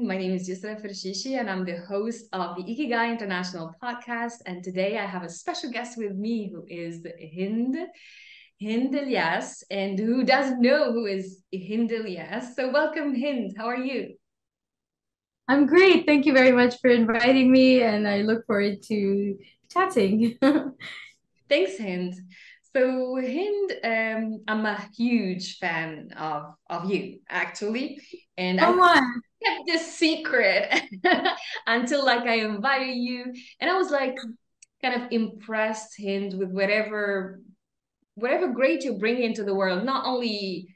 everyone. My name is Yousra Ferchichi, and I'm the host of the Ikigai International podcast. And today I have a special guest with me who is Hind Elyas. And who doesn't know who is Hind Elyas? So, welcome, Hind. How are you? I'm great. Thank you very much for inviting me, and I look forward to chatting. Thanks, Hind. So, Hind, I'm a huge fan of you, actually. And I Come on. kept this secret until like I invited you. And I was like kind of impressed Hind with whatever great you bring into the world, not only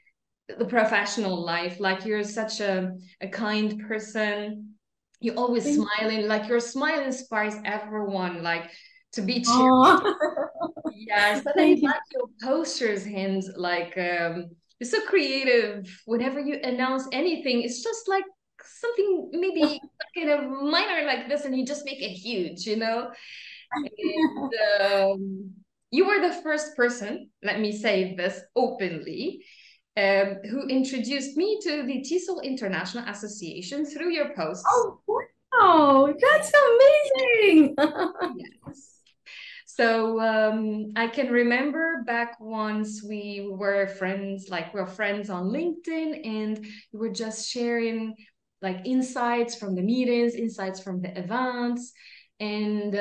the professional life, like you're such a kind person. You're always Thank smiling, like your smile inspires everyone, like to be cheered. Oh, Yes, and I thank you. like your posters, Hind, like you're so creative. Whenever you announce anything, it's just like something maybe kind of minor like this, and you just make it huge, you know? And you were the first person, let me say this openly, who introduced me to the TESOL International Association through your posts. Oh, wow. That's amazing. Yes. So I can remember back once we were friends, like we are friends on LinkedIn, and we were just sharing like insights from the meetings, insights from the events, and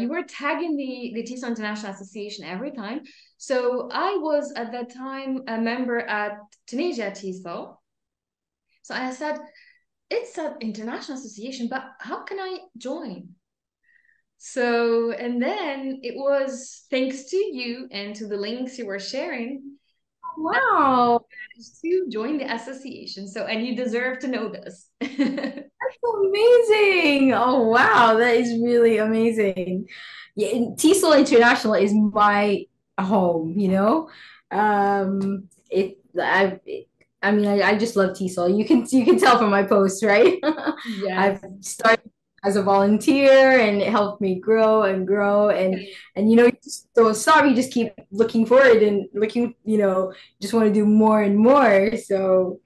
you were tagging the TESOL International Association every time. So I was at that time a member at Tunisia TESOL. So I said, it's an international association, but how can I join? So, and then it was thanks to you and to the links you were sharing that Wow. I managed to join the association. So, and you deserve to know this. That's amazing. Oh, wow. That is really amazing. Yeah, TESOL International is my home, you know? I mean, I just love TESOL. You can tell from my posts, right? I've Yes. started as a volunteer and it helped me grow and grow and you just don't stop. You just keep looking forward and looking, just want to do more and more. So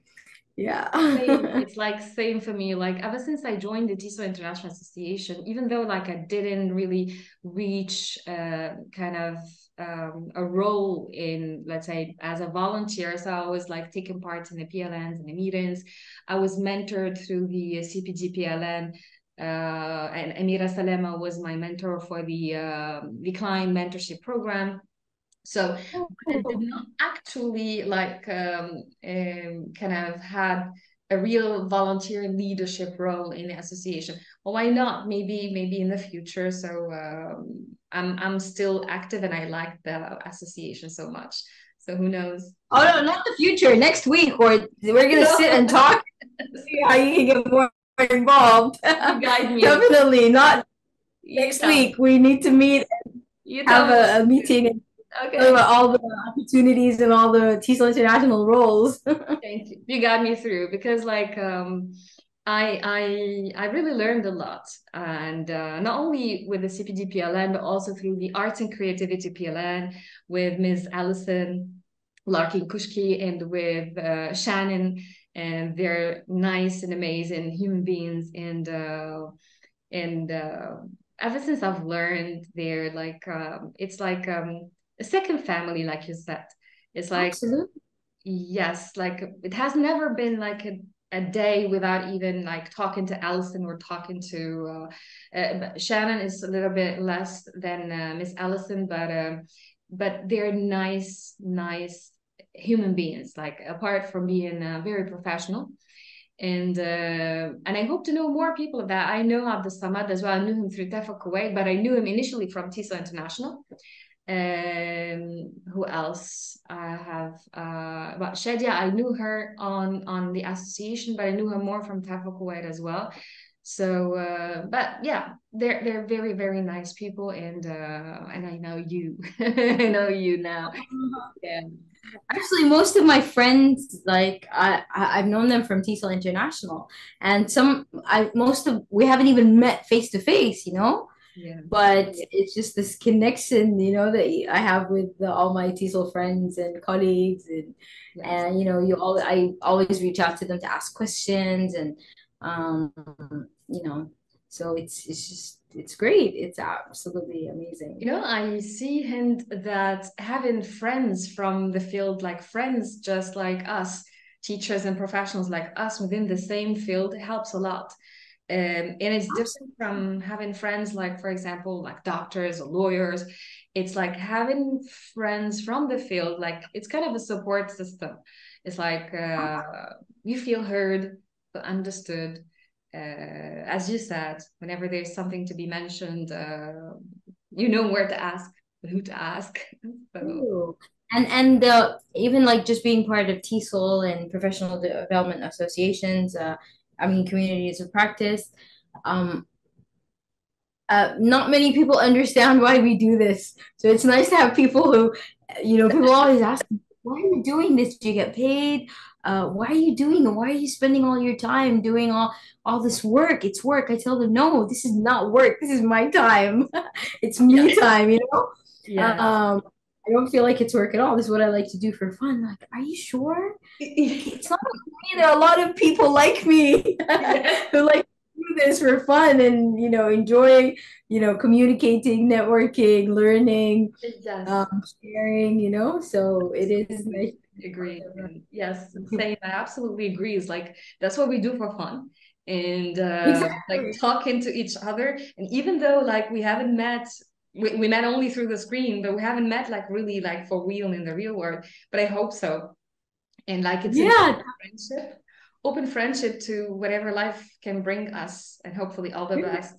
Same. yeah. It's like same for me. Like ever since I joined the TESOL International Association, even though like I didn't really reach kind of a role in, let's say, as a volunteer, so I was like taking part in the PLNs and the meetings. I was mentored through the CPG PLN. And Amira Salema was my mentor for the client mentorship program. So, Oh, but I did cool. not actually like kind of had a real volunteer leadership role in the association. Well, why not? Maybe in the future. So I'm still active and I like the association so much. So who knows? Oh no, not the future. Next week, or we're gonna sit and talk, see how you can get more involved. You guide me. Definitely not You next tell me. week. We need to meet, You have tell me what a to do. meeting, and talk Okay. about all the opportunities and all the TESOL International roles. Thank you. You got me through because like I really learned a lot, and not only with the CPD PLN but also through the Arts and Creativity PLN with Ms. Alison Larkin Kushki and with Shannon, and they're nice and amazing human beings, and ever since I've learned, they're like it's like a second family, like you said. It's like Absolutely. yes, like it has never been like a day without even like talking to Allison or talking to Shannon is a little bit less than Miss Allison, but they're nice human beings. Like apart from being very professional, and I hope to know more people of that. I know Abdul Samad as well. I knew him through TEFL Kuwait, but I knew him initially from TESOL International. Who else I have? About Shadia, I knew her on the association, but I knew her more from TEFL Kuwait as well. So, but yeah, they're very nice people, and I know you, I know you now. Yeah. Actually, most of my friends, like I've known them from TESOL International, and most of we haven't even met face to face, Yeah. but it's just this connection, that I have with all my TESOL friends and colleagues, and Yes. and I always reach out to them to ask questions, and Um, you know, so it's just it's great. It's absolutely amazing. I see Hind that having friends from the field, like friends just like us, teachers and professionals like us within the same field, helps a lot. And it's different from having friends like, for example, like doctors or lawyers. It's like having friends from the field, like it's kind of a support system. It's like you feel heard, understood. As you said, whenever there's something to be mentioned, you know where to ask, who to ask. So Ooh. And even like just being part of TESOL and professional development associations, I mean communities of practice. Um, not many people understand why we do this. So it's nice to have people who, people always ask, why are you doing this? Do you get paid? Why are you doing it? Why are you spending all your time doing all this work? It's work. I tell them, no, this is not work. This is my time. It's me yes, time, yes. I don't feel like it's work at all. This is what I like to do for fun. Like, are you sure? Like, it's not like me. There are a lot of people like me Yes, who like do this for fun and enjoy communicating, networking, learning, yes. sharing, so it is Absolutely nice to be part agree. of And yes, a same. I absolutely agree. It's like that's what we do for fun. And like exactly. talking to each other. And even though like we haven't met, we met only through the screen, but we haven't met like really like for real in the real world. But I hope so. And like it's an Yeah. open friendship to whatever life can bring us, and hopefully all the best.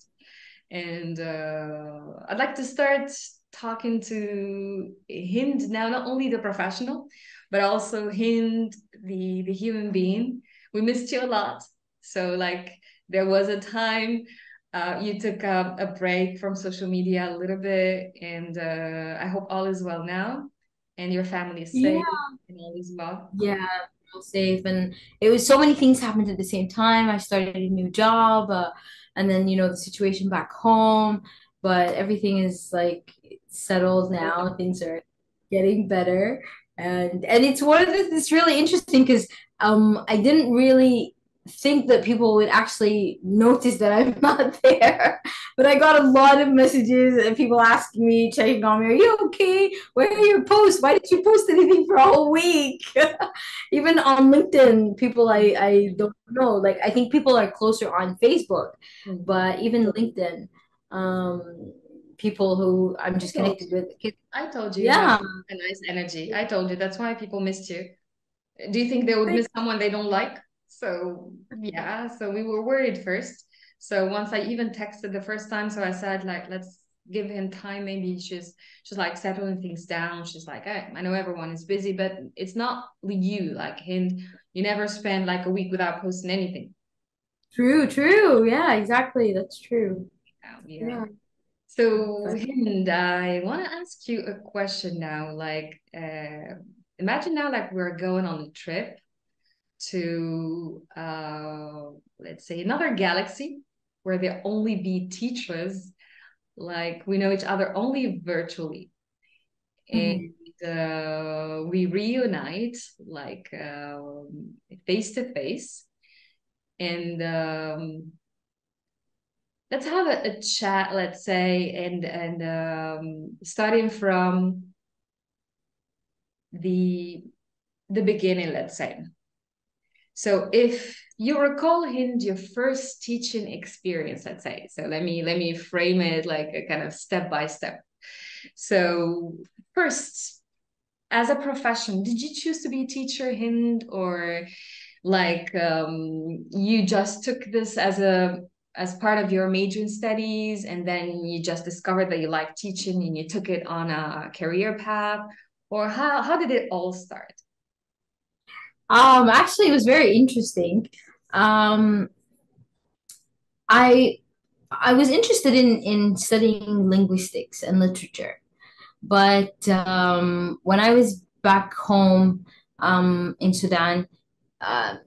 And I'd like to start talking to Hind now, not only the professional, but also Hind, the human being. We missed you a lot. So like there was a time you took a break from social media a little bit, and I hope all is well now, and your family is Yeah. safe and all is well. Yeah, feel safe. And it was so many things happened at the same time. I started a new job, and then, the situation back home, but everything is like settled now. Things are getting better. And it's one of it's really interesting because I didn't really think that people would actually notice that I'm not there. But I got a lot of messages and people asking me, checking on me, are you okay? Where are your posts? Why did you post anything for a whole week? Even on LinkedIn, people I don't know. Like I think people are closer on Facebook, Mhm. but even LinkedIn, people who I'm I just told connected you. with. I told you have Yeah. a nice energy. I told you that's why people missed you. Do you think they would miss someone they don't like? So yeah, so we were worried first. So once I even texted the first time, so I said like, let's give him time. Maybe she's like settling things down. She's like, I know everyone is busy, but it's not you. Like him, you never spend like a week without posting anything. True, true. Yeah, exactly. That's true. Yeah. Yeah. So But Hind, I want to ask you a question now. Like, imagine now like we're going on a trip to let's say another galaxy where there only be teachers, like we know each other only virtually, and mhm. we reunite like face to face, and let's have a chat, let's say, and starting from the the beginning, let's say. So if you recall Hind, your first teaching experience, let's say, so let me frame it like a kind of step by step. So first, as a profession, did you choose to be a teacher, Hind, or like you just took this as part of your major in studies, and then you just discovered that you like teaching and you took it on a career path, or how did it all start? Actually, it was very interesting. Um, I I was interested in studying linguistics and literature, but when I was back home in Sudan, uh,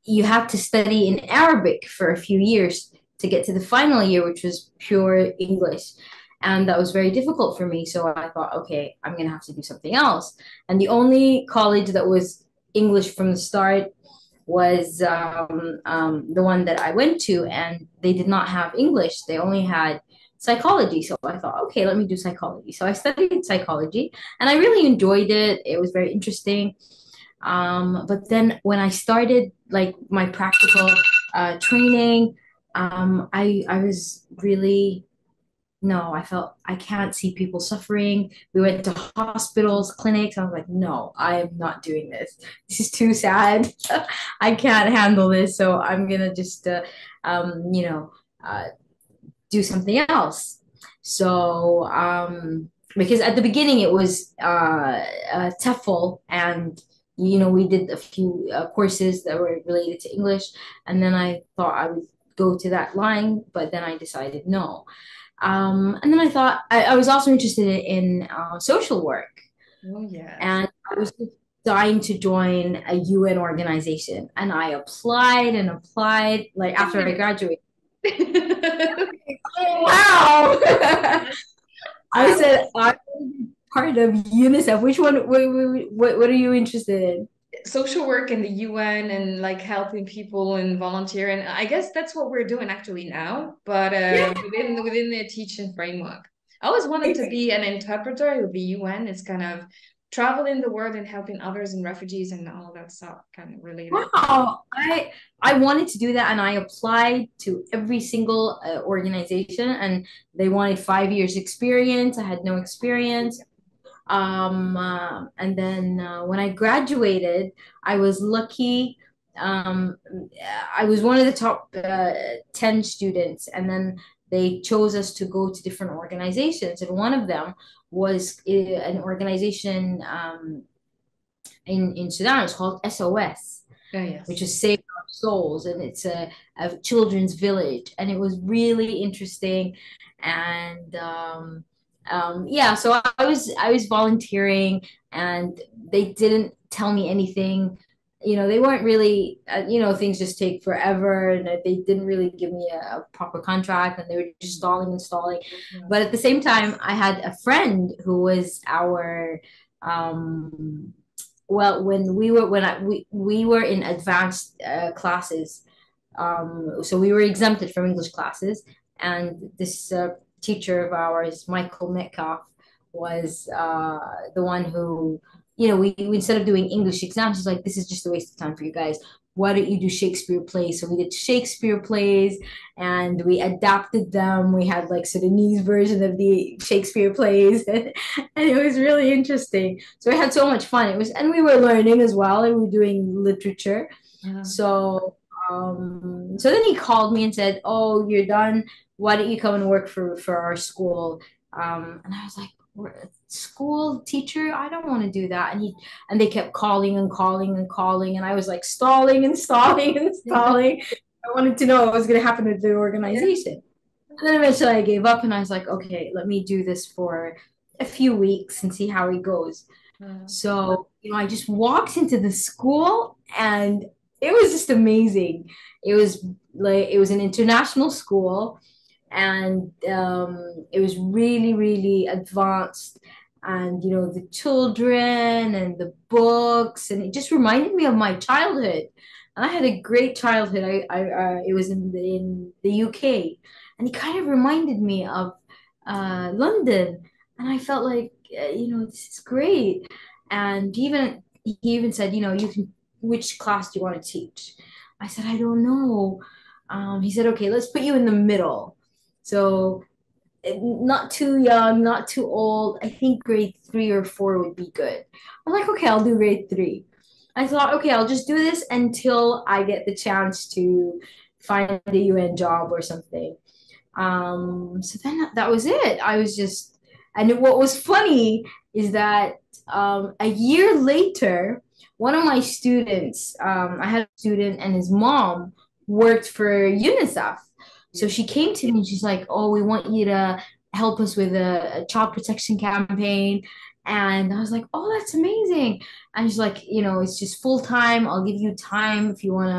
you had to study in Arabic for a few years to get to the final year, which was pure English. And that was very difficult for me. So I thought, okay, I'm going to have to do something else. And the only college that was English from the start was the one that I went to, and they did not have English. They only had psychology. So I thought, okay, let me do psychology. So I studied psychology, and I really enjoyed it. It was very interesting. But then when I started like my practical training, I was really no, I felt I can't see people suffering. We went to hospitals, clinics. I was like, no, I am not doing this. This is too sad. I can't handle this. So I'm gonna just, you know, uh, do something else. So, because at the beginning it was TEFL, and we did a few courses that were related to English, and then I thought I would go to that line, but then I decided no. And then I thought I was also interested in social work, Oh, yes. and I was just dying to join a UN organization, and I applied and applied like Oh after my I graduated. God. Oh, wow. I Wow. said I'm part of UNICEF. Which one? What are you interested in? Social work in the UN and like helping people and volunteering. I guess that's what we're doing actually now, but Yeah, within the teaching framework. I always wanted to be an interpreter with the UN. It's kind of traveling the world and helping others and refugees and all that stuff kind of related. wow. I wanted to do that, and I applied to every single organization, and they wanted 5 years experience. I had no experience. And then when I graduated, I was lucky. Um, I was one of the top 10 students, and then they chose us to go to different organizations. And one of them was an organization in Sudan. It's called SOS, Oh, which yes. is Save Our Souls, and it's a children's village, and it was really interesting. And yeah, so I was volunteering, and they didn't tell me anything. They weren't really, things just take forever, and they didn't really give me a proper contract, and they were just stalling and stalling. But Yes. at the same time, I had a friend who was our um, well, when we were in advanced classes, so we were exempted from English classes, and this teacher of ours, Michael Metcalf, was the one who, we instead of doing English exams, he's like, this is just a waste of time for you guys. Why don't you do Shakespeare plays? So we did Shakespeare plays, and we adapted them. We had like Sudanese version of the Shakespeare plays, and it was really interesting. So we had so much fun. And we were learning as well, and we were doing literature. So so then he called me and said, "Oh, you're done. Why don't you come and work for our school?" And I was like, "School teacher? I don't want to do that." And they kept calling and calling and calling, and I was like stalling and stalling and stalling. I wanted to know what was going to happen with the Yeah. organization. And then eventually I gave up, and I was like, "Okay, let me do this for a few weeks and see how it goes." Uh, So, I just walked into the school, and it was just amazing. It was an international school, and it was really, really advanced. And, the children and the books, and it just reminded me of my childhood. And I had a great childhood. It was in the UK, and it kind of reminded me of London. And I felt like, this is great. And he even said, you can, which class do you want to teach? I said, I don't know. He said, okay, let's put you in the middle. So not too young, not too old. I think grade 3 or 4 would be good. I'm like, okay, I'll do grade 3. I thought, okay, I'll just do this until I get the chance to find a UN job or something. So then that was it. What was funny is that a year later, one of my students, I had a student, and his mom worked for UNICEF. So she came to me and she's like, "Oh, we want you to help us with a child protection campaign." And I was like, "Oh, that's amazing." And she's like, "It's just full time. I'll give you time if you want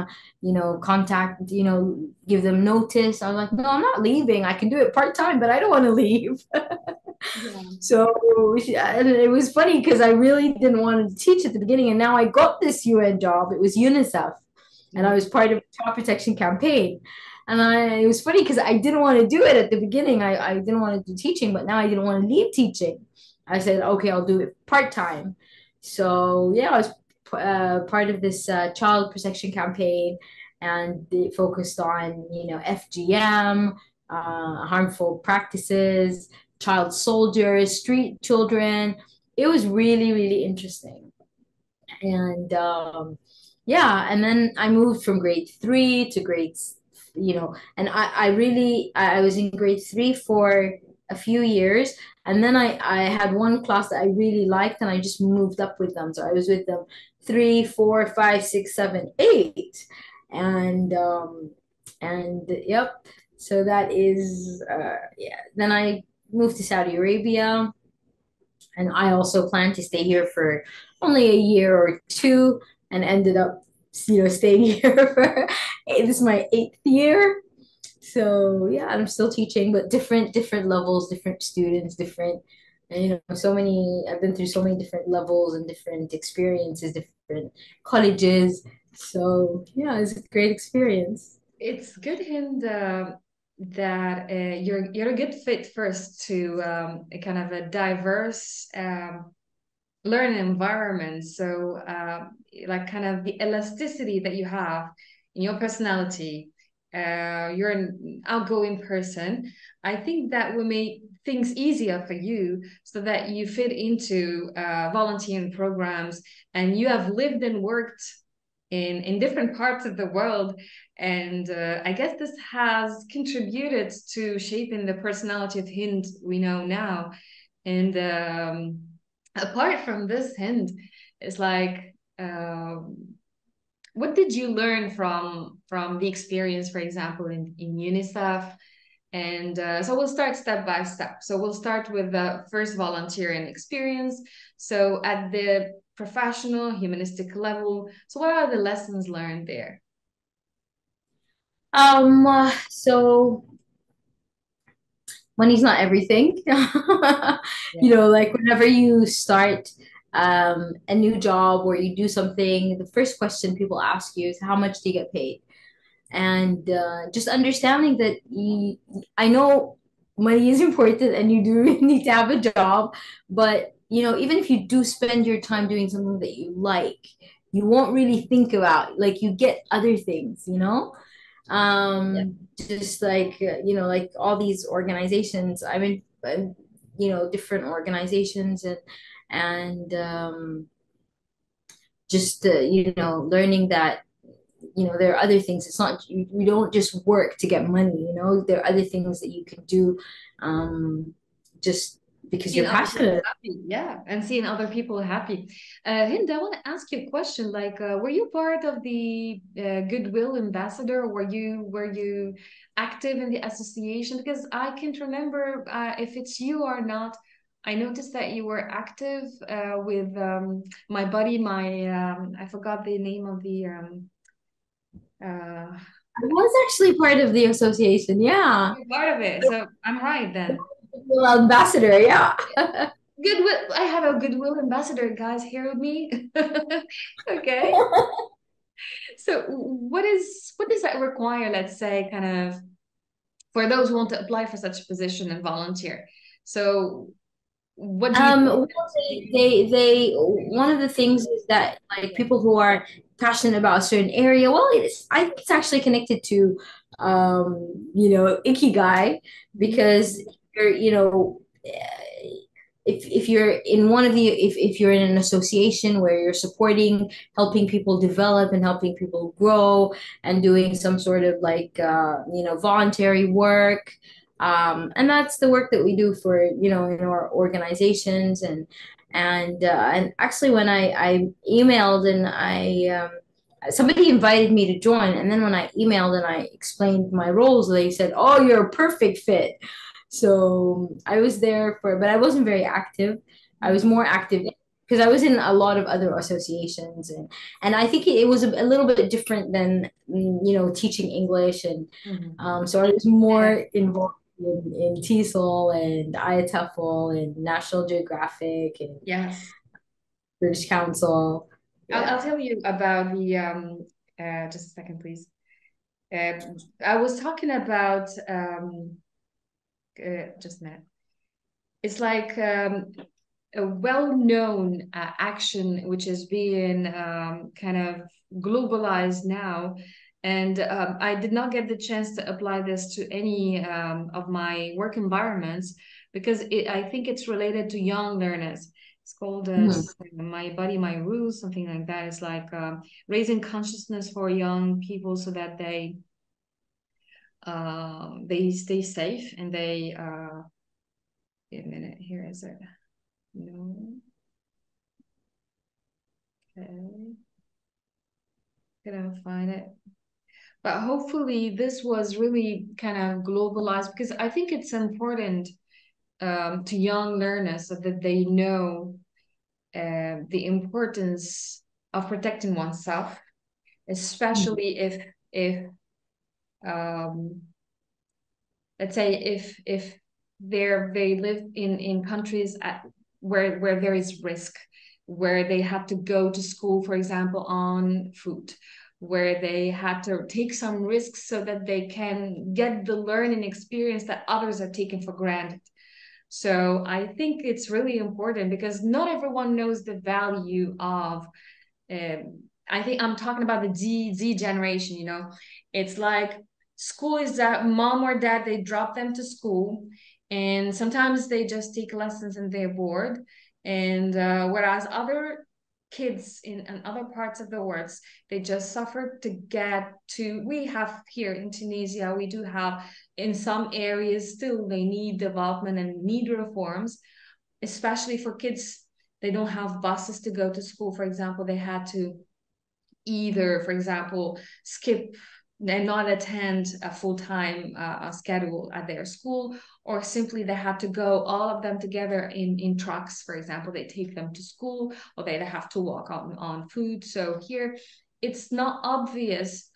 to, contact, give them notice." I was like, "No, I'm not leaving. I can do it part time, but I don't want to leave." yeah. So and it was funny because I really didn't want to teach at the beginning, and now I got this UN job. It was UNICEF, and I was part of the child protection campaign. And it was funny because I didn't want to do it at the beginning. I didn't want to do teaching, but now I didn't want to leave teaching. I said, okay, I'll do it part-time. So yeah, I was part of this child protection campaign, and it focused on, FGM, harmful practices, child soldiers, street children. It was really, really interesting. And yeah, and then I moved from grade three to grades, and I was in grade three for a few years, and then I had one class that I really liked, and I just moved up with them. So I was with them three, four, five, six, seven, eight, and yep. So that is yeah. Then I moved to Saudi Arabia, and I also planned to stay here for only a year or two, and ended up, staying here for this is my eighth year. So yeah, I'm still teaching, but different levels, different students, different, and so many. I've been through so many different levels and different experiences, different colleges. So yeah, it's a great experience. It's good, Hind, that you're a good fit first to a kind of a diverse learning environment. So, like kind of the elasticity that you have in your personality. You're an outgoing person. I think that will make things easier for you so that you fit into volunteering programs, and you have lived and worked in different parts of the world. And I guess this has contributed to shaping the personality of Hind we know now. And apart from this, Hind, it's like, what did you learn from the experience, for example, in UNICEF? And so we'll start step by step. So we'll start with the first volunteering experience. So at the professional humanistic level, so what are the lessons learned there? So money's not everything. Yeah. Like whenever you start a new job or you do something, the first question people ask you is, how much do you get paid? And just understanding that I know money is important and you do need to have a job, but even if you do spend your time doing something that you like, you won't really think about, like, you get other things, Yeah. just like like all these organizations. I mean, different organizations, and just learning that there are other things. It's not you don't just work to get money. There are other things that you can do, just because Seeing you're other people passionate. happy, yeah, and seeing other people happy. Hind, I want to ask you a question. Like, were you part of the Goodwill Ambassador? Were you active in the association? Because I can't remember if it's you or not. I noticed that you were active with my buddy. I forgot the name of the uh, I was actually part of the association, yeah. you're part of it. So I'm right then. Well, ambassador, yeah. Goodwill. I have a Goodwill Ambassador, guys. Here with me. Okay. So what does that require, let's say, kind of for those who want to apply for such a position and volunteer? So what do you Well, one of the things is that, like, people who are passionate about a certain area, well, I think it's actually connected to, Ikigai, Mhm. because you're, if you're in one of the if you're in an association where you're supporting, helping people develop and helping people grow, and doing some sort of, like, voluntary work, and that's the work that we do for, in our organizations. And actually, when I emailed, and somebody invited me to join, and then when I emailed and I explained my roles, they said, oh, you're a perfect fit. So I was there but I wasn't very active. I was more active because I was in a lot of other associations, and I think it was a little bit different than, teaching English. And Mhm. so I was more involved in TESOL and TEFL and National Geographic and Yes. British Council. I'll Yeah. tell you about Just a second, please. I was talking about just a minute. It's like a well-known action which is being kind of globalized now. And I did not get the chance to apply this to any of my work environments because I think it's related to young learners. It's called Mhm. My Body, My Rules, something like that. It's like raising consciousness for young people so that they stay safe and wait a minute, here is it. No. Okay. Gonna find it. But hopefully this was really kind of globalized because I think it's important to young learners so that they know the importance of protecting oneself, especially if um, let's say if they live in countries where there is risk, where they have to go to school, for example, on foot, where they had to take some risks so that they can get the learning experience that others are taking for granted. So I think it's really important because not everyone knows the value of I think I'm talking about the Z generation, you know. It's like school is that mom or dad, they drop them to school, and sometimes they just take lessons and they're bored. And whereas other kids in other parts of the world, they just suffer to get to. We have here in Tunisia, we do have in some areas still they need development and need reforms, especially for kids. They don't have buses to go to school, for example. They had to either, for example, skip and not attend a full-time schedule at their school, or simply they had to go all of them together in trucks. For example, they take them to school, or they have to walk on food. So here, it's not obvious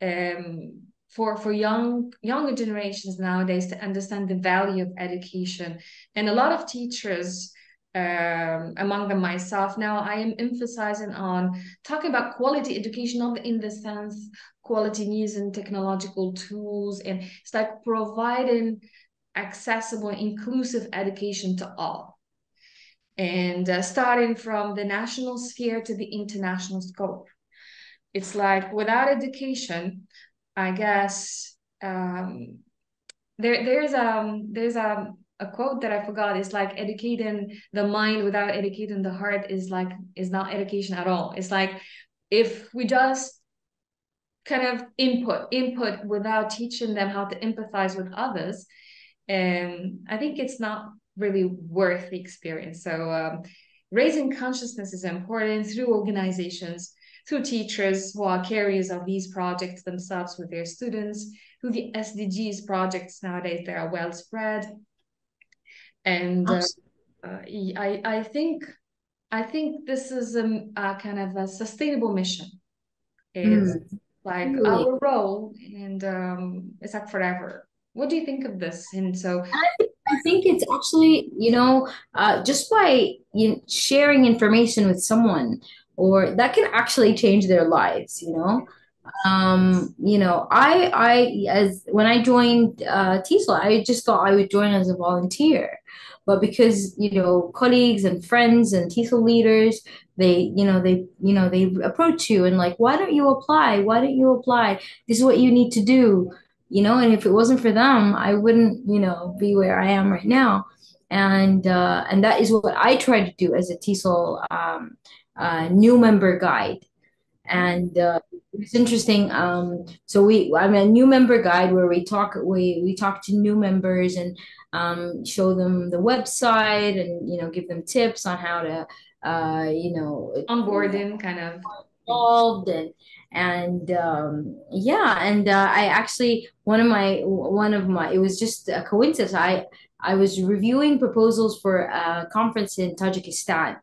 for younger generations nowadays to understand the value of education, and a lot of teachers. Among them myself now, I am emphasizing on talking about quality education, not in the sense quality using technological tools, and it's like providing accessible, inclusive education to all, and starting from the national sphere to the international scope. It's like without education, I guess there's a quote that I forgot. It's like educating the mind without educating the heart is not education at all. It's like if we just kind of input without teaching them how to empathize with others, I think it's not really worth the experience. So raising consciousness is important through organizations, through teachers who are carriers of these projects themselves with their students, through the SDGs projects nowadays that are well spread. And I think this is a kind of a sustainable mission. It's like Absolutely. our role, and it's like forever. What do you think of this? And so, I think it's actually, just by sharing information with someone, or that can actually change their lives, as when I joined TESOL, I just thought I would join as a volunteer. But because, colleagues and friends and TESOL leaders, they approach you and like, why don't you apply? Why don't you apply? This is what you need to do, and if it wasn't for them, I wouldn't, be where I am right now. And that is what I try to do as a TESOL new member guide. And it's interesting. I'm a new member guide where we talk to new members and show them the website and give them tips on how to onboarding kind of thing. involved yeah. And I actually one of my it was just a coincidence. I was reviewing proposals for a conference in Tajikistan,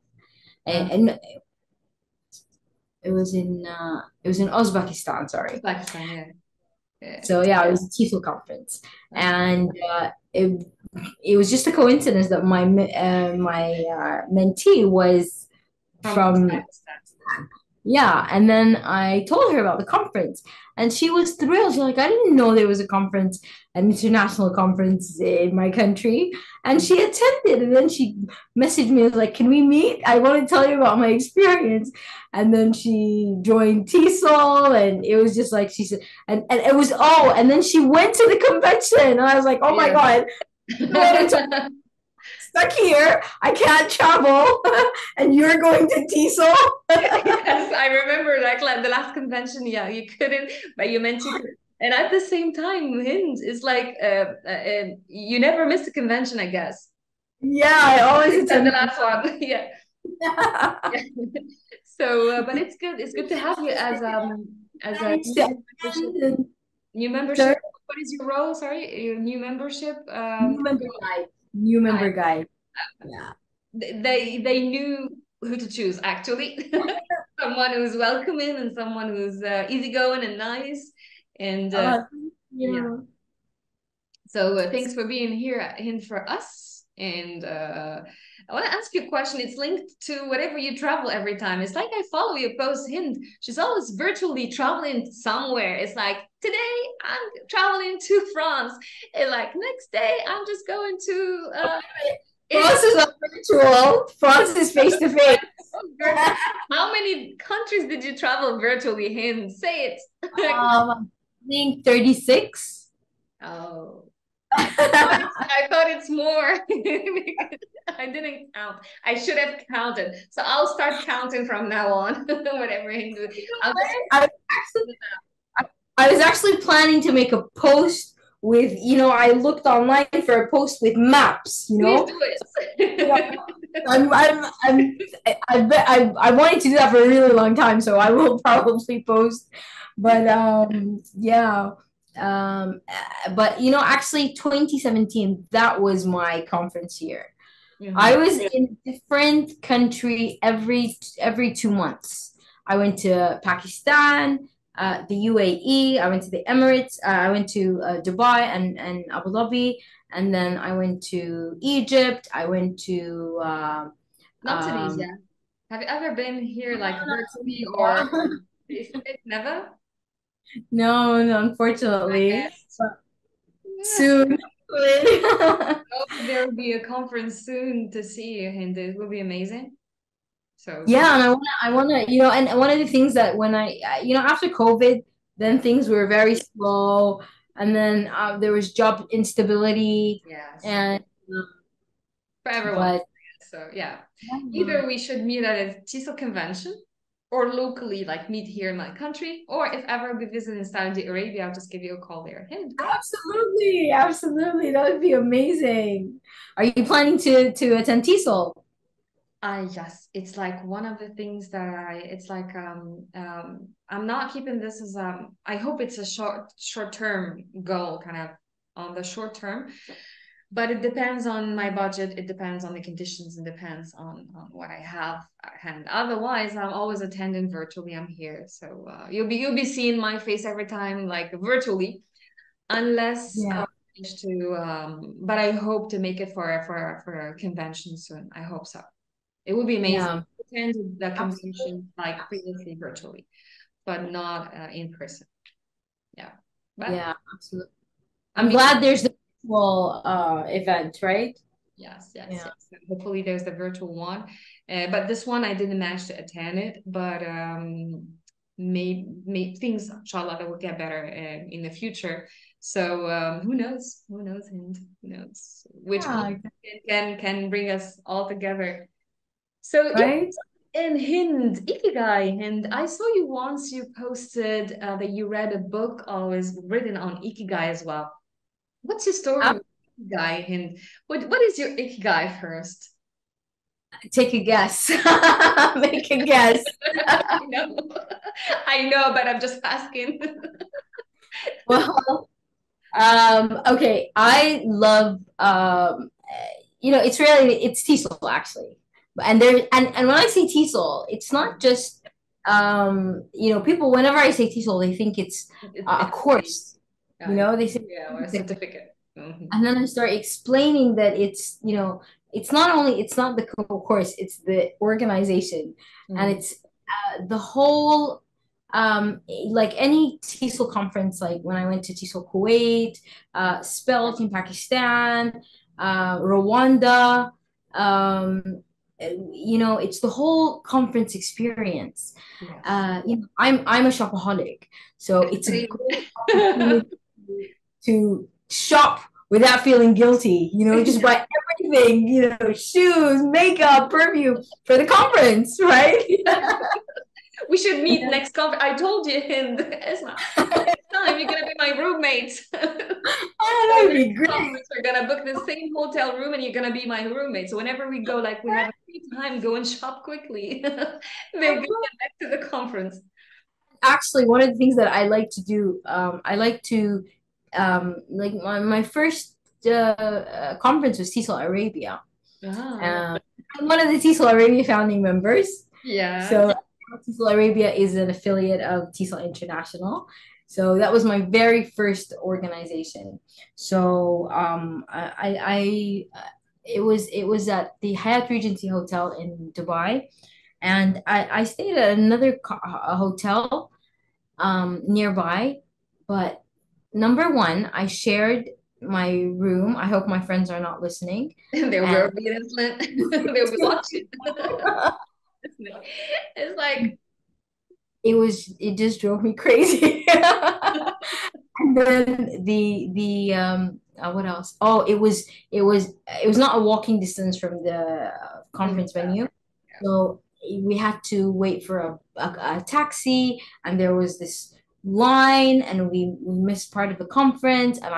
Uh, and it was in Uzbekistan, sorry. Pakistan, yeah. Yeah. So yeah, it was a TESOL conference, and it was just a coincidence that my mentee was From from Pakistan. Yeah, and then I told her about the conference, and she was thrilled. She's like, I didn't know there was a conference, an international conference in my country, and she attended. And then she messaged me, was like, "Can we meet? I want to tell you about my experience." And then she joined TESOL, and it was just like she said, and it was and then she went to the convention, and I was like, "Oh my Yeah. God, stuck here. I can't travel, and you're going to TESOL." Yes, I remember like the last convention. Yeah, you couldn't, but you meant you could. And at the same time, Hind is like you never miss a convention, I guess. Yeah, I always Except the attend. last one. Yeah. I Yeah. So, but it's good. It's good to have you as a used to membership. attend and New sorry, membership. What is your role? Sorry, your new membership. new member guide. New I, member guide. Yeah. they knew who to choose actually. Someone who's welcoming and someone who's easygoing and nice. And Uh, yeah. yeah. So thanks for being here at Hind for us. And I want to ask you a question. It's linked to whatever you travel every time. It's like I follow your post, Hind. She's always virtually traveling somewhere. It's like today I'm traveling to France. And like next day I'm just going to Italy. France is not virtual. France is face to face. How many countries did you travel virtually, Hind? Say it. I think 36. Oh. I thought it's more. I didn't count. I should have counted. So I'll start counting from now on. Whatever I do. I'll just I, I was actually planning to make a post with, I looked online for a post with maps, please do You know, it. I wanted to do that for a really long time, so I will probably post. But yeah. But actually 2017, that was my conference year. I Mhm. was in a different country every 2 months. I went to Pakistan, the UAE. I went to the Emirates. I went to Dubai and Abu Dhabi, and then I went to Egypt. I went to Not um, Tunisia. Have you ever been here like virtually or face to face? Never? no, no, I unfortunately, guess. but Yeah. soon. Hope there will be a conference soon to see you, and it will be amazing. So hope. Yeah, and I wanna, and one of the things that when after COVID, then things were very slow, and then there was job instability, Yes. and For everyone. but So yeah, yeah, either we should meet at a TESOL convention or locally, like meet here in my country, or if ever we visit in Saudi Arabia, I'll just give you a call there. Hind, come. absolutely, absolutely, that would be amazing. Are you planning to attend TESOL? Yes, it's like one of the things that it's like I'm not keeping this as I hope it's a short term goal kind of on the short term. But it depends on my budget. It depends on the conditions. It depends on what I have at hand. Otherwise, I'm always attending virtually. I'm here, so you'll be seeing my face every time, like virtually, unless I Yeah, manage to. But I hope to make it for a convention soon. I hope so. It would be amazing yeah, to attend the absolutely. convention like previously virtually, but not in person. Yeah, but Yeah, absolutely. I I'm mean. glad there's the virtual event, right? Yes, yes, Yeah. yes. Hopefully there's the virtual one. But this one I didn't manage to attend it, but may things inshallah that will get better in the future. So who knows? Who knows? And who knows which Yeah, content exactly. can bring us all together. So yeah, Right? and Hind, Ikigai, and I saw you once you posted that you read a book always written on Ikigai as well. What's your story with Ikigai, and what is your Ikigai first? Take a guess. Make a guess. I know, I know, but I'm just asking. Well, okay. I love it's TESOL actually. And when I say TESOL, it's not just people whenever I say TESOL, they think it's a It's course. uh, They say yeah, or a it's a, certificate. Mhm. and then I start explaining that it's not the course, it's the organization. And Mhm. it's the whole like any TESOL conference, like when I went to TESOL Kuwait, Spelt in Pakistan, Rwanda, it's the whole conference experience. Yes. I'm a shopaholic, so it's a Same. great opportunity to shop without feeling guilty. Just buy everything, shoes, makeup, perfume for the conference, right? We should meet next conference. I told you, Hind, Esma, next time you're gonna be my roommate. Oh, So that'd next be great. conference, we're gonna book the same hotel room, and you're gonna be my roommate. So whenever we go, like we have a free time, go and shop quickly. Then we get back to the conference. Actually, one of the things that I like to do, I like to, like my first conference was TESOL Arabia. Ah, Um, I'm one of the TESOL Arabia founding members. yes. So TESOL Arabia is an affiliate of TESOL International. So that was my very first organization. So it was at the Hyatt Regency Hotel in Dubai, and I stayed at another a hotel nearby. But number one, I shared my room. I hope my friends are not listening. They And will be listening. They'll be watching. It's like, it just drove me crazy. And then the what else? Oh, it was not a walking distance from the conference venue. So we had to wait for a taxi, and there was this line, and we missed part of the conference. And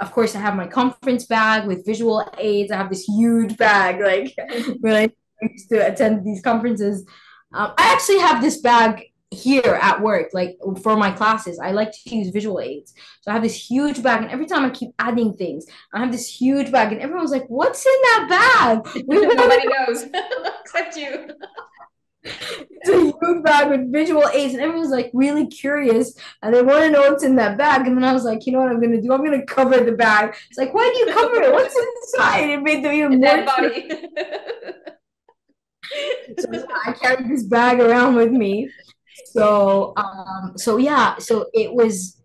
of course, I have my conference bag with visual aids. I have this huge bag, like when I used to attend these conferences. I actually have this bag here at work, like for my classes. I like to use visual aids. So I have this huge bag, and every time I keep adding things, I have this huge bag, and everyone's like, "What's in that bag?" We nobody knows except you. It's a huge bag with visual aids, and everyone's like really curious, and they want to know what's in that bag. And then I was like, you know what I'm gonna do? I'm gonna cover the bag. It's like, why do you cover it? What's inside? It made them even more Dead curious. body. So yeah, I carried this bag around with me. So yeah, so it was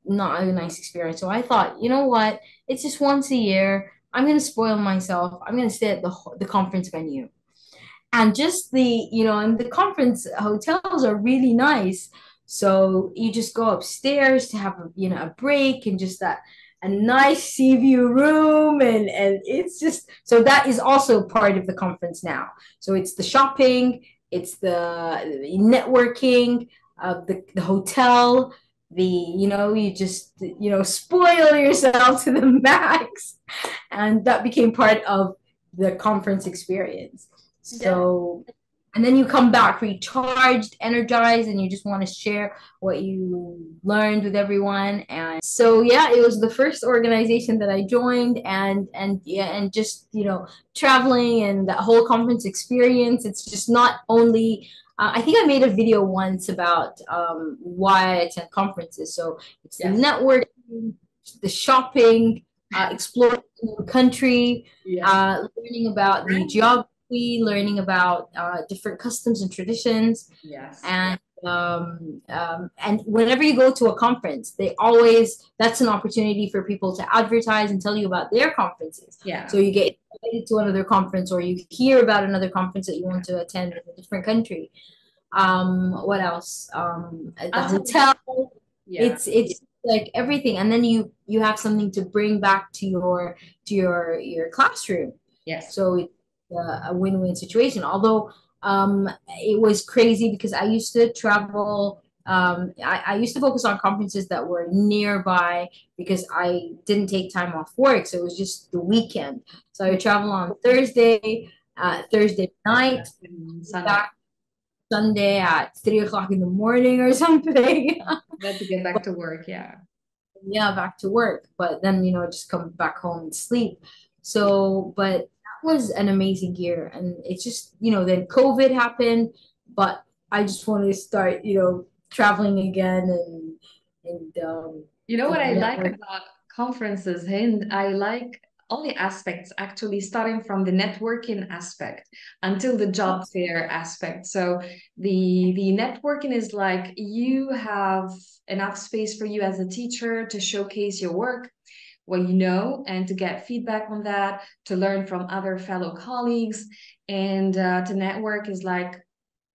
not a nice experience. So I thought, you know what? It's just once a year. I'm gonna spoil myself. I'm gonna stay at the conference venue. And just and the conference hotels are really nice. So you just go upstairs to have a break, and just that a nice sea view room, and it's just so that is also part of the conference now. So it's the shopping, it's the networking, the hotel, you just spoil yourself to the max, and that became part of the conference experience. Yeah. So, and then you come back recharged, energized, and you just want to share what you learned with everyone. And so, yeah, it was the first organization that I joined, and yeah, and just traveling and that whole conference experience. It's just not only. I think I made a video once about why I attend conferences. So it's the Yes. networking, the shopping, exploring the country, Yes. learning about the Right. geography, learning about different customs and traditions, Yes. and whenever you go to a conference, that's an opportunity for people to advertise and tell you about their conferences. Yeah. So you get invited to another conference, or you hear about another conference that you want to attend in a different country. What else? At the I'll tell you. hotel, Yeah. it's like everything, and then you have something to bring back to your classroom. Yes. So it's a win-win situation. Although it was crazy because I used to travel. I used to focus on conferences that were nearby because I didn't take time off work, so it was just the weekend. So I would travel on Thursday night, Sunday. back Sunday at 3 o'clock in the morning or something. Then to get back to work. Yeah. Yeah, back to work, but then just come back home and sleep. So but that was an amazing year, and it's just then COVID happened, but I just wanted to start traveling again, and You know what I like network. about conferences, Hind? I like all the aspects, actually, starting from the networking aspect until the job fair aspect. So the networking is like you have enough space for you as a teacher to showcase your work, what you know, and to get feedback on that, to learn from other fellow colleagues, and to network is like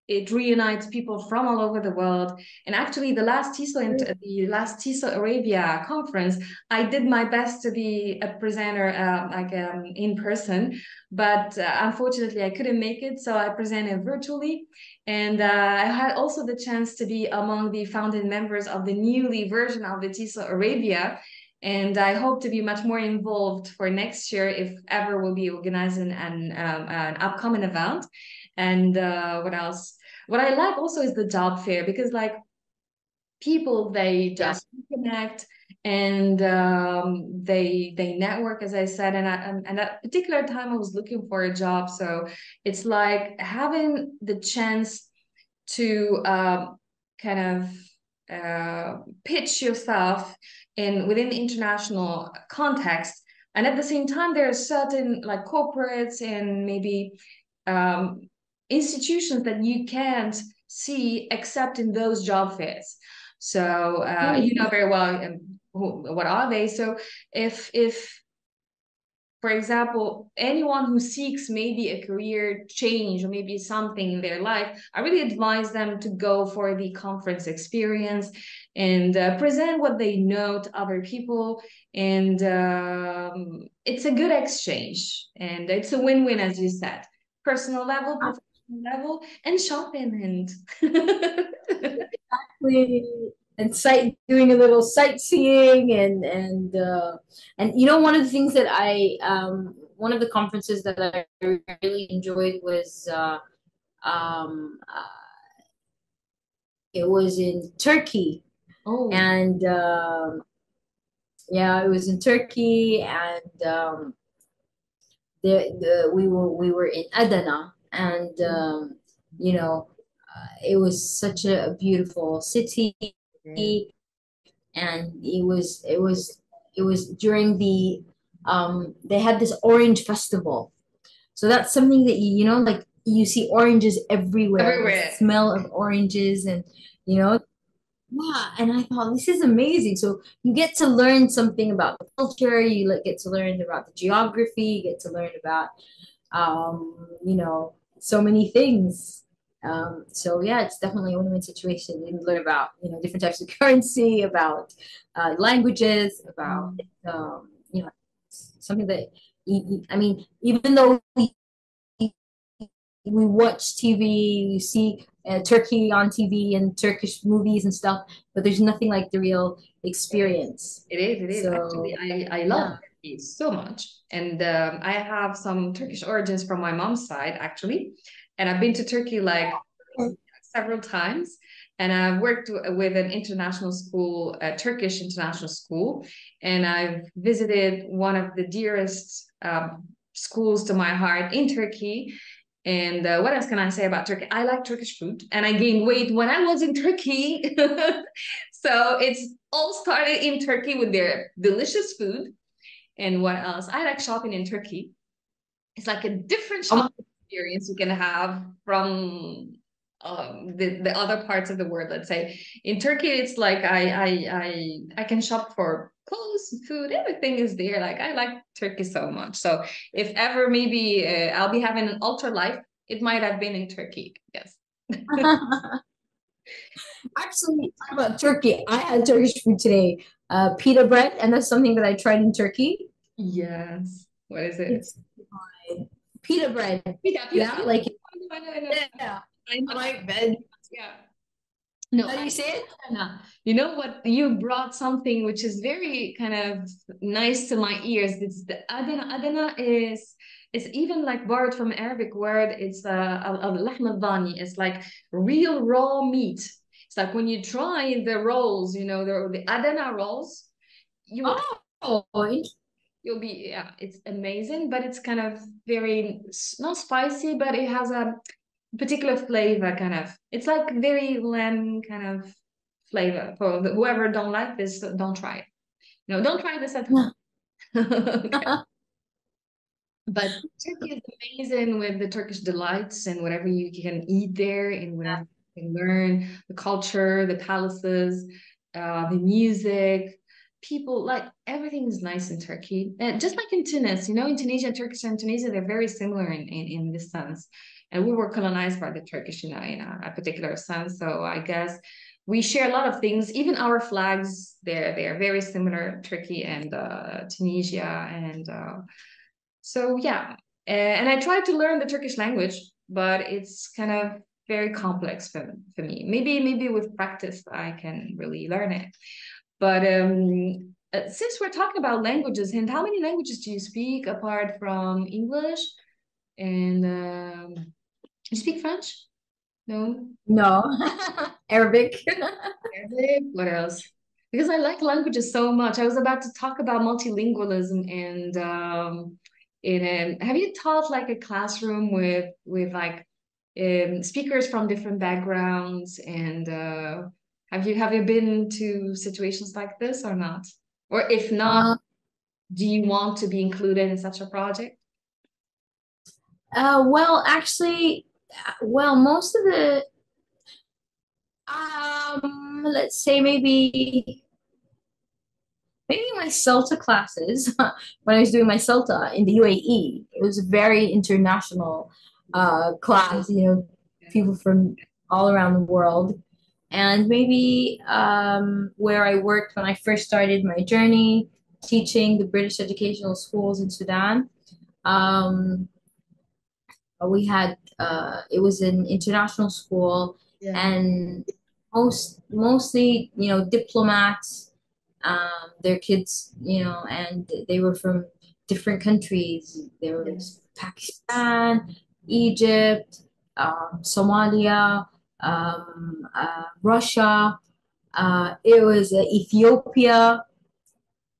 it reunites people from all over the world. And actually, the last TESOL Arabia conference, I did my best to be a presenter, in person, but unfortunately, I couldn't make it, so I presented virtually. And I had also the chance to be among the founding members of the newly version of the TESOL Arabia. And I hope to be much more involved for next year if ever we'll be organizing an upcoming event. And what else? What I like also is the job fair because like people they just connect and they network as I said and at particular time I was looking for a job, so it's like having the chance to kind of pitch yourself in within the international context, and at the same time there are certain like corporates and maybe um, institutions that you can't see except in those job fairs. So you know very well what are they. So if for example, anyone who seeks maybe a career change or maybe something in their life, I really advise them to go for the conference experience and present what they know to other people. And it's a good exchange and it's a win-win, as you said, personal level, professional level, and shopping. And And doing a little sightseeing and you know, one of the things that I one of the conferences that I really enjoyed was it was in Turkey. oh, And yeah, it was in Turkey. And we were in Adana. And you know, it was such a beautiful city. And it was during they had this orange festival. So that's something that you know, like you see oranges everywhere, the everywhere. smell of oranges. And you know, yeah. And I thought, this is amazing. So you get to learn something about the culture, get to learn about the geography, you get to learn about you know, so many things. So yeah, it's definitely a win-win situation. You learn about, you know, different types of currency, about languages, about you know, something that I mean, even though we watch TV, you see Turkey on TV and Turkish movies and stuff, but there's nothing like the real experience. It is. Actually, So I love yeah. Turkey so much. And I have some Turkish origins from my mom's side, actually. And I've been to Turkey like several times. And I've worked with an international school, a Turkish international school. And I've visited one of the dearest schools to my heart in Turkey. And what else can I say about Turkey? I like Turkish food, and I gained weight when I was in Turkey. So it's all started in Turkey with their delicious food. And what else? I like shopping in Turkey. It's like a different Um, shopping experience you can have from the other parts of the world. Let's say in Turkey, it's like I can shop for clothes, food, everything is there. Like I like Turkey so much. So if ever maybe I'll be having an ultra life, it might have been in Turkey. Yes. Actually, talk about Turkey. I had Turkish food today, pita bread, and that's something that I tried in Turkey. Yes. What is it? It's pita bread. Pita, pita, Yeah, pita. like I know. yeah, I know. like bed. Yeah. No, How do you say it? Anna, you know what? You brought something which is very kind of nice to my ears. It's the Adana. Adana is even like borrowed from Arabic word. It's al-lahm al-dhani. It's like real raw meat. It's like when you try the rolls, you know, the Adana rolls, you will Oh, you'll be yeah, it's amazing, but it's kind of very not spicy, but it has a particular flavor kind of. It's like very lamb kind of flavor. For whoever don't like this, don't try it. No, don't try this at home. Okay. But Turkey is amazing with the Turkish delights and whatever you can eat there and whatever you can learn, the culture, the palaces, the music, people, like everything is nice in Turkey. And just like in Tunis, you know, in Tunisia, Turkish and Tunisia, they're very similar in this sense. And we were colonized by the Turkish, you know, in a particular sense. So I guess we share a lot of things. Even our flags, they're very similar, Turkey and Tunisia and so yeah, and I tried to learn the Turkish language, but it's kind of very complex for me. Maybe with practice I can really learn it. But since we're talking about languages, Hind, how many languages do you speak apart from English? And you speak French? No? No, Arabic. Arabic? What else? Because I like languages so much. I was about to talk about multilingualism and have you taught like a classroom with like speakers from different backgrounds and have you been to situations like this or not? Or if not, Uh, do you want to be included in such a project? well, actually, well, most of the, let's say maybe my CELTA classes, when I was doing my CELTA in the UAE, it was a very international class, people from all around the world. And maybe where I worked when I first started my journey teaching the British educational schools in Sudan. Um, we had it was an international school, Yeah. and mostly diplomats, their kids, and they were from different countries. There was Yes. Pakistan, Egypt, Somalia, Russia. It was Ethiopia.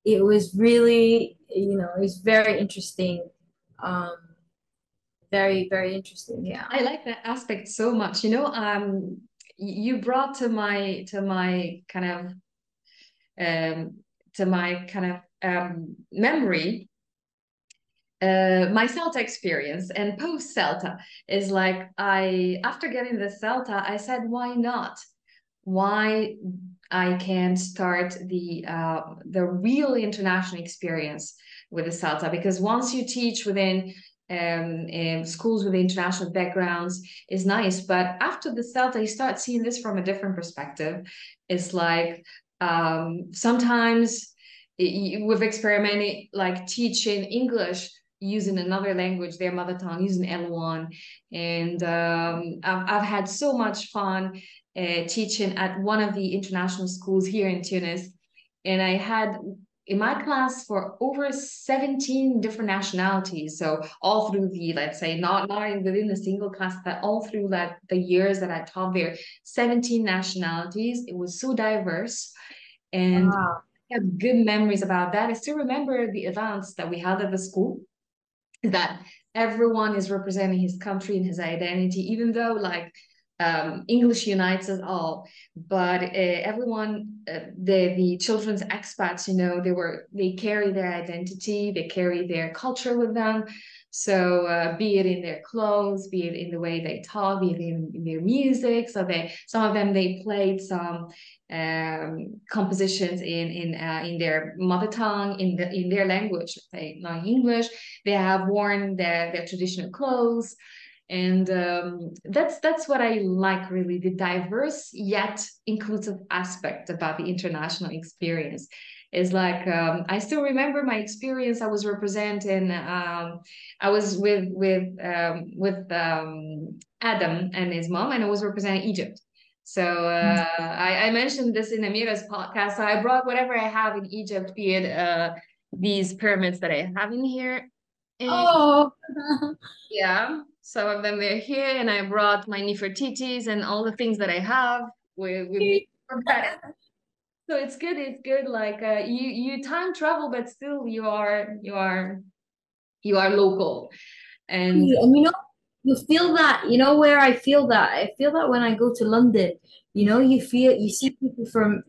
It was really, it was very interesting. Um, very, very interesting. Yeah. I like that aspect so much. You know, you brought to my kind of memory my CELTA experience and post CELTA is like I after getting the CELTA, I said, why not? Why I can start the real international experience with the CELTA? Because once you teach within schools with international backgrounds is nice, but after the CELTA, you start seeing this from a different perspective. It's like sometimes we've experimented like teaching English using another language, their mother tongue, using L1. And I've had so much fun teaching at one of the international schools here in Tunis. And I had in my class for over 17 different nationalities. So all through the, let's say, not within a single class, but all through that the years that I taught there, 17 nationalities. It was so diverse. And Wow. I have good memories about that. I still remember the events that we held at the school that everyone is representing his country and his identity, even though like English unites us all. But everyone, the children's expats, you know, they carry their identity, they carry their culture with them. So be it in their clothes, be it in the way they talk, be it in their music. So some of them they played some compositions in their mother tongue, in their language, like not English. They have worn their traditional clothes, and that's what I like really, the diverse yet inclusive aspect about the international experience. Is like I still remember my experience. I was representing. I was with Adam and his mom, and I was representing Egypt. So I mentioned this in Amira's podcast. So I brought whatever I have in Egypt, be it these pyramids that I have in here. And Oh, yeah, some of them were here, and I brought my Nefertiti's and all the things that I have with me for that. So it's good. It's good. Like you time travel, but still you are local. And and you feel that, where I feel that? I feel that when I go to London, you see people from,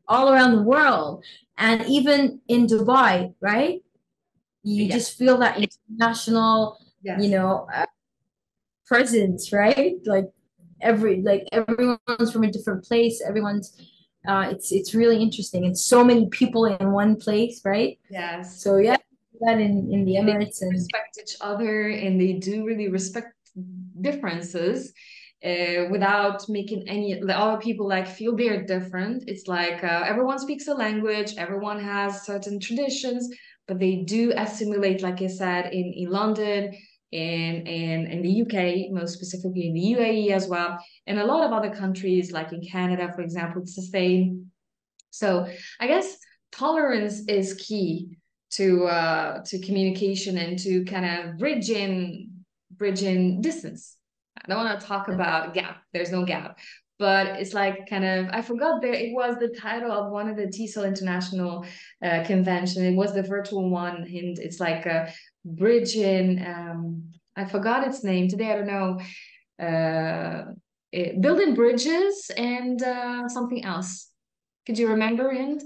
all around the world, and even in Dubai, right? you Yeah. just feel that international, you Yes. know, presence, right? Like everyone's from a different place. Everyone's it's really interesting. And so many people in one place, right? Yes. So yeah, that in the And they Emirates and respect each other, and they do really respect differences, without making any the other people like feel they're different. It's like everyone speaks a language, everyone has certain traditions, but they do assimilate, like I said, in London, in the UK, most specifically in the UAE as well, and a lot of other countries like in Canada, for example, it's the same. So I guess tolerance is key to communication and to kind of bridging distance. I don't want to talk about gap. There's no gap. But it's like kind of I forgot there it was the title of one of the TESOL International convention. It was the virtual one, and it's like bridging. I forgot its name today. I don't know. Building bridges and something else. Could you remember it?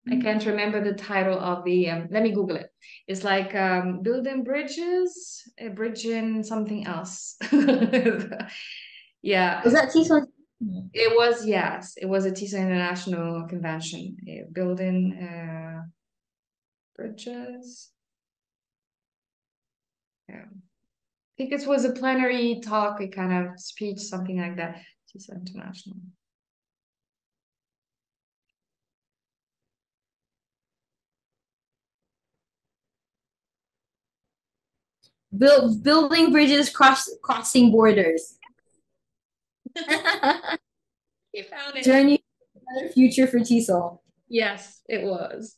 I can't remember the title of the. Let me Google it. It's like building bridges, bridging something else. Yeah, was that TESOL? it was. Yes, it was a TISA International Convention. Building bridges. Yeah, I think it was a plenary talk, a kind of speech, something like that. TISA International. Building bridges, crossing borders. You found it. Journey to a better future for TESOL. Yes, it was.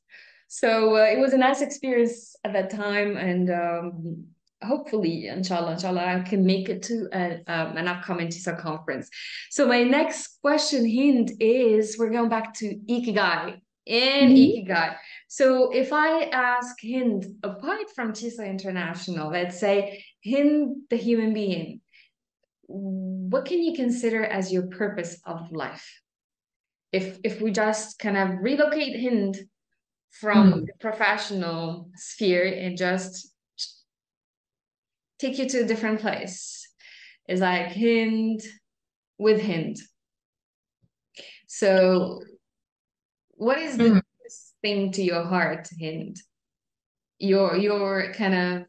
So it was a nice experience at that time, and hopefully, inshallah, I can make it to an upcoming TISA conference. So my next question, Hind, is we're going back to Ikigai and Mhm. Ikigai. So if I ask Hind, apart from TISA International, let's say Hind, the human being, what can you consider as your purpose of life? If we just kind of relocate Hind from Mm. the professional sphere and just take you to a different place. It's like Hind with Hind. So, what is the Mm. deepest thing to your heart, Hind? Your kind of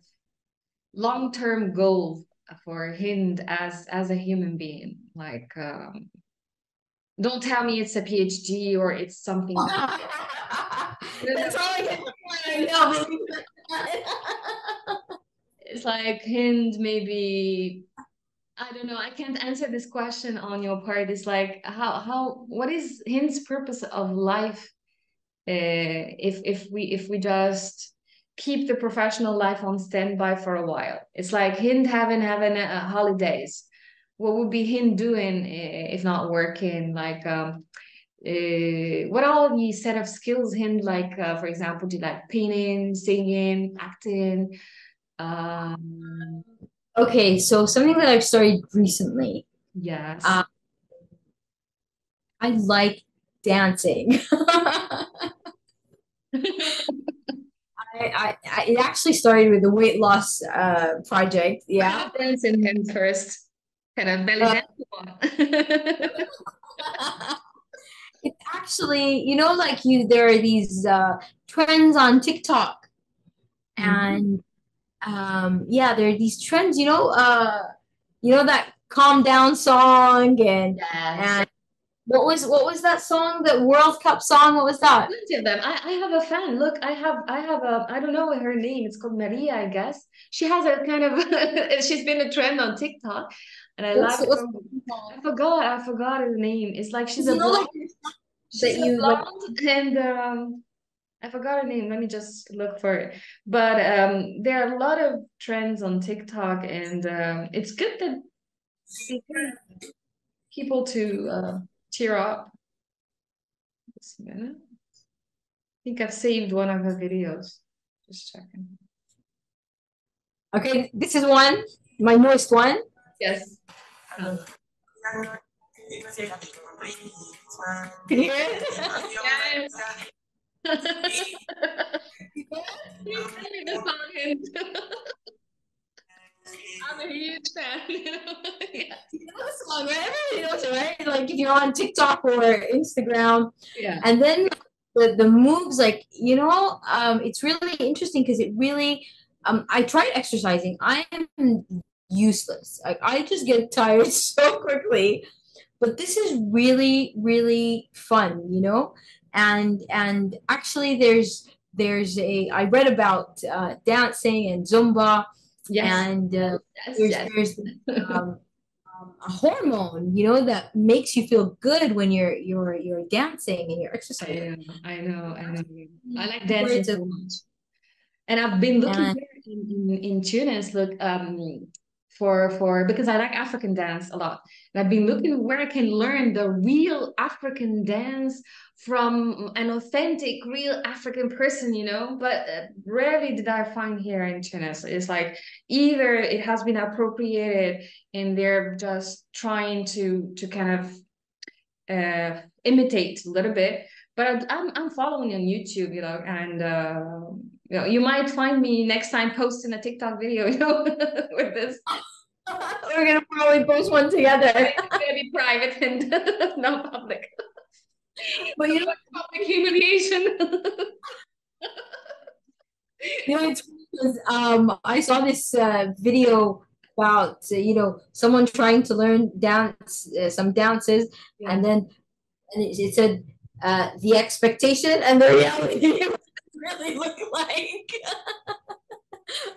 long-term goal for Hind as a human being. Like, don't tell me it's a PhD or it's something that. No, no. That's all I can find right now. Believe it. It's like Hind maybe I don't know. I can't answer this question on your part. It's like what is Hind's purpose of life? If we just keep the professional life on standby for a while, it's like Hind having holidays. What would be Hind doing if not working? Like what all the set of skills Hind like? For example, do you like painting, singing, acting? Um, Okay, so something that I've started recently. yes. Uh, I like dancing. It actually started with the weight loss project. Yeah. Dancing him first. Kind of belly Uh, dance one. it's actually, like there are these trends on TikTok, Mhm. and yeah, there are these trends. That calm down song, Yes. and what was that song? That World Cup song? What was that? Plenty of them. I have a fan. Look, I have a I don't know her name. It's called Maria, I guess. She has a kind of she's been a trend on TikTok, and I What's like what's her. the song? I forgot her name. It's like she's 'Cause a blonde. like She's that a you like. blonde and I forgot her name. Let me just look for it. But there are a lot of trends on TikTok, and it's good that they encourage people to cheer up. Just a minute. I think I've saved one of her videos. Just checking. Okay, this is one, my newest one. Yes. Um, Can you hear it? yes. Please tell me the song, Hind. I'm a huge fan. Yeah. You know the song, right? Everybody knows it, right? Like if you're on TikTok or Instagram, Yeah. and then the moves, like it's really interesting because it really, I tried exercising. I am useless. Like I just get tired so quickly, but this is really really fun, and actually there's a I read about dancing and Zumba, Yes. and Yes. there's Yes. there's um, a hormone, that makes you feel good when you're dancing and you're I exercising. know. I know. I know. I like dancing It's a- so much. And I've been looking And here in Tunis, look, for because I like African dance a lot. And I've been looking where I can learn the real African dance from an authentic, real African person, But rarely did I find here in Tunis. It's like either it has been appropriated and they're just trying to kind of imitate a little bit. But I'm following on YouTube, and you might find me next time posting a TikTok video, with this. we're gonna probably post one together. It's gonna be private and not public. But So much public humiliation. it's funny because I saw this video about someone trying to learn some dances, Yeah. and then it said the expectation and the reality. What it really look like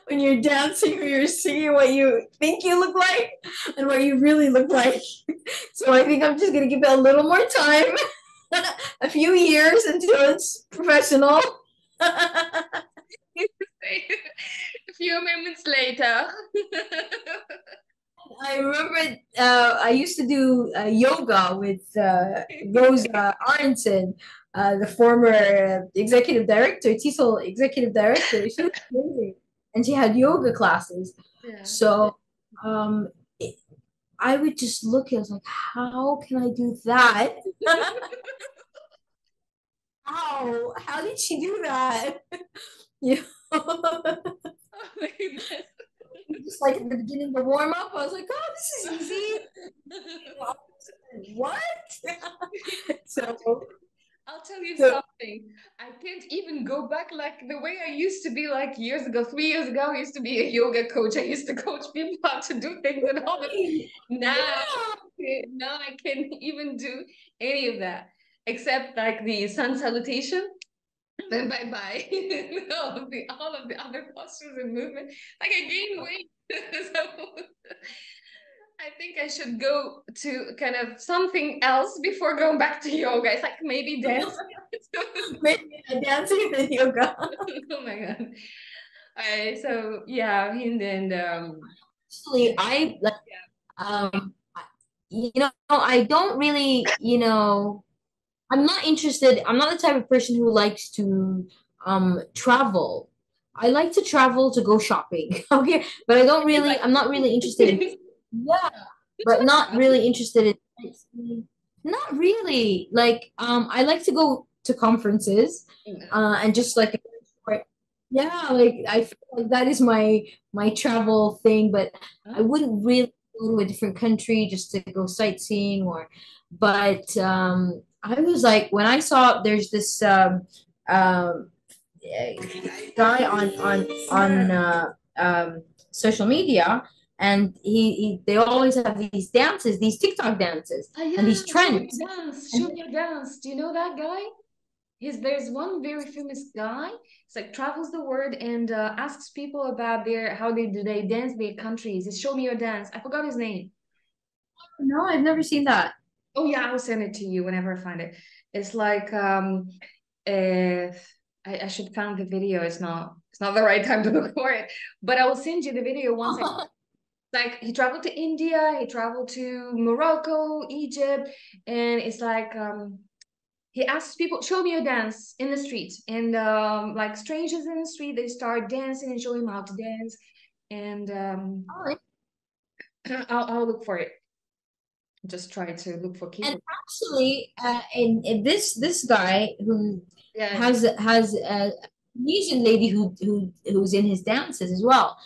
when you're dancing or you're singing, what you think you look like and what you really look like. So I think I'm just gonna give it a little more time, a few years until it's professional. A few moments later. I remember I used to do yoga with Rosa Aronson, the former executive director, TESOL executive director. She was amazing, and she had yoga classes. Yeah. So um, it, I would just look. I was like, how can I do that? How did she do that? You know? Oh my goodness. Just like in the beginning, the warm up, I was like, oh, this is easy. What? so, I'll tell you so something. I can't even go back like the way I used to be like years ago. 3 years ago, I used to be a yoga coach. I used to coach people how to do things and all that. Now, yeah. now I can't even do any of that except like the sun salutation. Then bye bye. all of the other postures and movement. Like I gained weight. So I think I should go to kind of something else before going back to yoga. It's like maybe dance. Maybe dancing and yoga. Oh my god. All right, so yeah, Hind and Actually, I like um, I don't really, I'm not interested. I'm not the type of person who likes to travel. I like to travel to go shopping. Okay, but it's like I'm not really interested in, yeah, it's but not fun. really interested in, not really. Like I like to go to conferences and just like yeah, like I feel like that is my travel thing, but I wouldn't really go to a different country just to go sightseeing but I was like when I saw there's this um guy on social media, and they always have these dances, these TikTok dances and Yeah, these show me trends. your dance. Show And me your dance. Do you know that guy? There's one very famous guy. It's like travels the world and asks people about their how they do they dance their countries. It's show me your dance. I forgot his name. no, I've never seen that. Oh yeah, I'll send it to you whenever I find it. It's like uh I should find the video. It's not the right time to look for it. But I will send you the video once I like he traveled to India, he traveled to Morocco, Egypt, and it's like he asks people, show me your dance in the street. And like strangers in the street, they start dancing and show him how to dance. And Oh, I'll look for it. just try to look for And people. actually, and this guy who Yeah, has a Asian lady who's in his dances as well.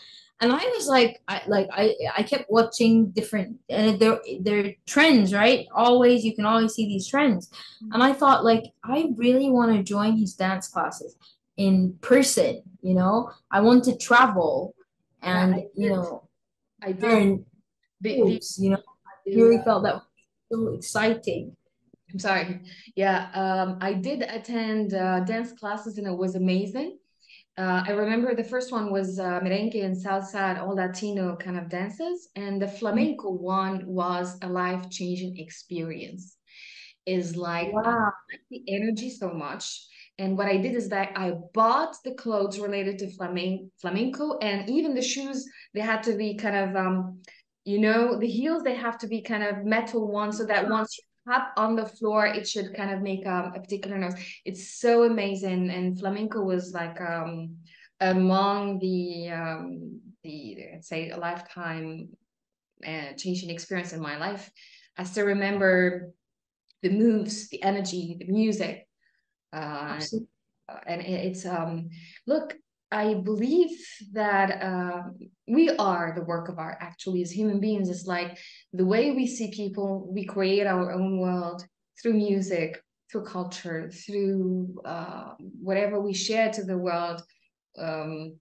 And I was like, I kept watching different, and they're trends, right? Always, you can always see these trends. And I thought, like, I really want to join his dance classes in person, you know? I want to travel yeah, and, you know, I did. learn The moves, you know? I the really felt that was so exciting. I'm sorry. Yeah, I did attend dance classes and it was amazing. I remember the first one was merengue and salsa and all Latino kind of dances, and the flamenco one was a life-changing experience. Is like I Wow. like the energy so much. And what I did is that I bought the clothes related to flamenco, and even the shoes, they had to be kind of the heels, they have to be kind of metal ones so that once you tap on the floor, it should kind of make a particular noise. It's so amazing. And flamenco was like among the let's say a lifetime changing experience in my life. I still remember the moves, the energy, the music. Uh, Absolutely. and it's look, I believe that we are the work of art actually as human beings. It's like the way we see people, we create our own world through music, through culture, through whatever we share to the world.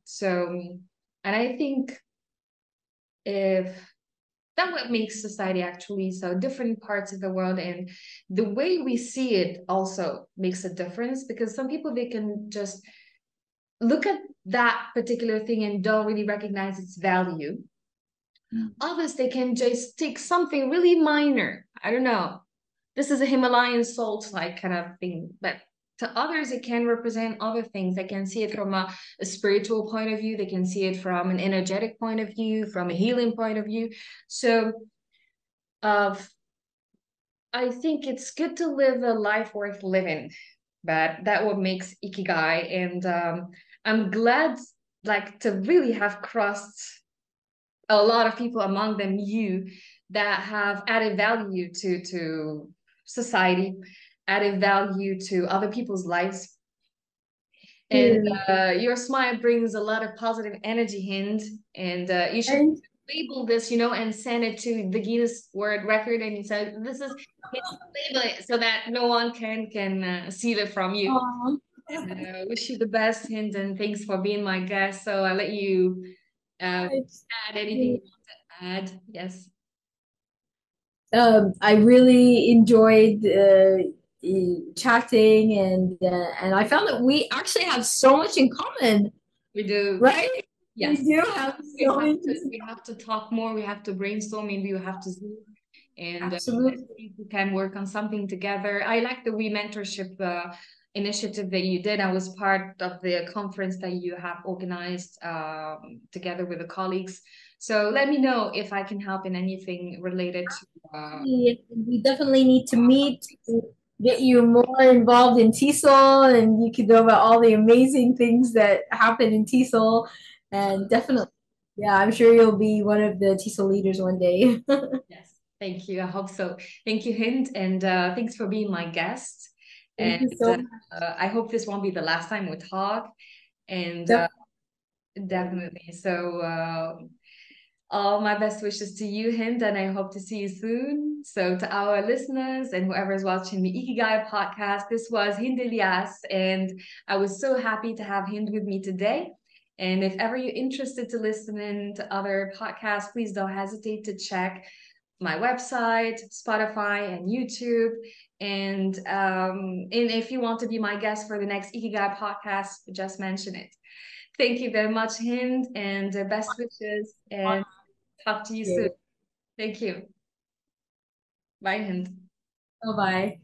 So, and I think if that what makes society actually so different parts of the world, and the way we see it also makes a difference because some people they can just look at that particular thing and don't really recognize its value. Others they can just take something really minor, I don't know, this is a Himalayan salt like kind of thing, but to others it can represent other things. They can see it from a spiritual point of view, they can see it from an energetic point of view, from a healing point of view. So uh, I think it's good to live a life worth living, but that what makes Ikigai. And I'm glad like to really have crossed a lot of people, among them you, that have added value to society, added value to other people's lives. And Really. your smile brings a lot of positive energy, Hind. And you should And label this, and send it to the Guinness World Record. And you said this is label it so that no one can steal it from you. um, And wish you the best, Hind, and thanks for being my guest. So I'll let you it's add anything you really, want to add. Yes, I really enjoyed chatting, and I found that we actually have so much in common, we do. right? We Yes, do have we so have to interesting. we have to talk more. We have to brainstorm. Maybe we have to Zoom, and I Absolutely. think we can work on something together. I like the We Mentorship initiative that you did. I was part of the conference that you have organized together with the colleagues. So let me know if I can help in anything related to. We definitely need to meet to get you more involved in TESOL, and you can know about all the amazing things that happen in TESOL. And definitely, yeah, I'm sure you'll be one of the TESOL leaders one day. Yes, thank you. I hope so. Thank you, Hind, and thanks for being my guest. Thank And you so much. I hope this won't be the last time we talk. And definitely. So, all my best wishes to you, Hind, and I hope to see you soon. So, to our listeners and whoever is watching the Ikigai podcast, this was Hind Elyas, and I was so happy to have Hind with me today. And if ever you're interested to listen in to other podcasts, please don't hesitate to check my website, Spotify, and YouTube. And if you want to be my guest for the next Ikigai podcast, just mention it. Thank you very much, Hind, and best wishes. And talk to you soon. Okay. Thank you. Bye, Hind. Bye bye.